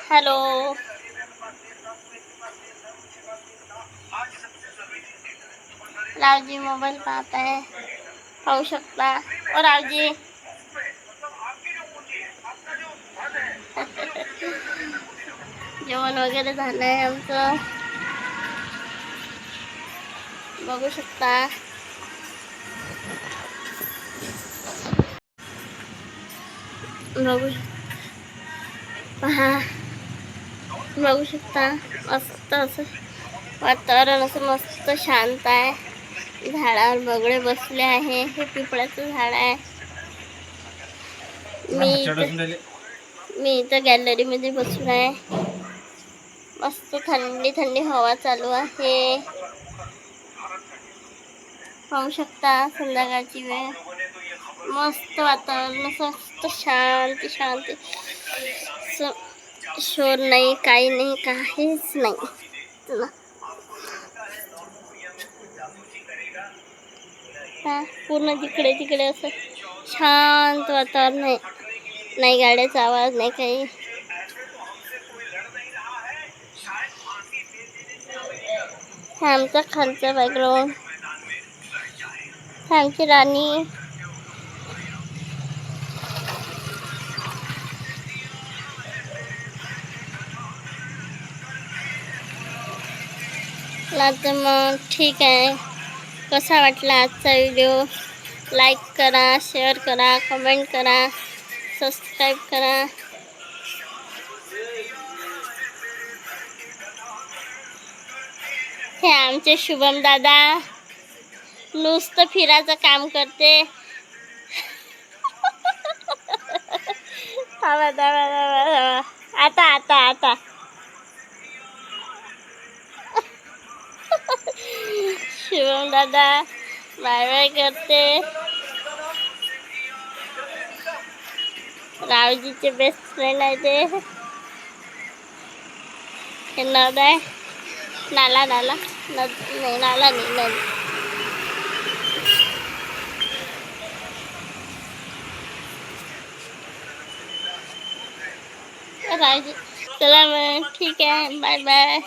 Hello, Raoji mobile पाहत आहे, पाहू शकता. ओ रावजी जेवण वगैरे झालंय आमचं, बघू शकता. बघू पहा, बघू शकता. मस्त असं वातावरण, असं मस्त शांत आहे. झाडावर बगळे बसले आहे. हे पिपळाचं झाड आहे. मी इथं गॅलरी मध्ये बसून आहे. मस्त थंडी थंडी हवा चालू आहे, पाहू शकता. संध्याकाळची वेळ, मस्त वातावरण, मस्त शांती शांती, शोर नाही, काही नाही, काहीच नाही. चला, पूर्ण तिकडे तिकडे असं शांत वातावरण आहे. नाही गाड्याचा आवाज, नाही काही. हा आमचा खालचा बॅकग्राऊंड, आमची राणी. तर मग ठीक आहे. कसा वाटला आजचा व्हिडिओ? लाईक करा, शेअर करा, कमेंट करा, सबस्क्राईब करा. हे आमचे शुभम दादा नुसतं फिरायचं काम करते. आता आता आता शिवम दादा बाय बाय करते. रावजीचे बेस्ट फ्रेंड आहे ते. हे नद आहे, नाला नाला नद नाही, नाला नाही, नद. रावजी चला मग ठीक आहे, बाय बाय.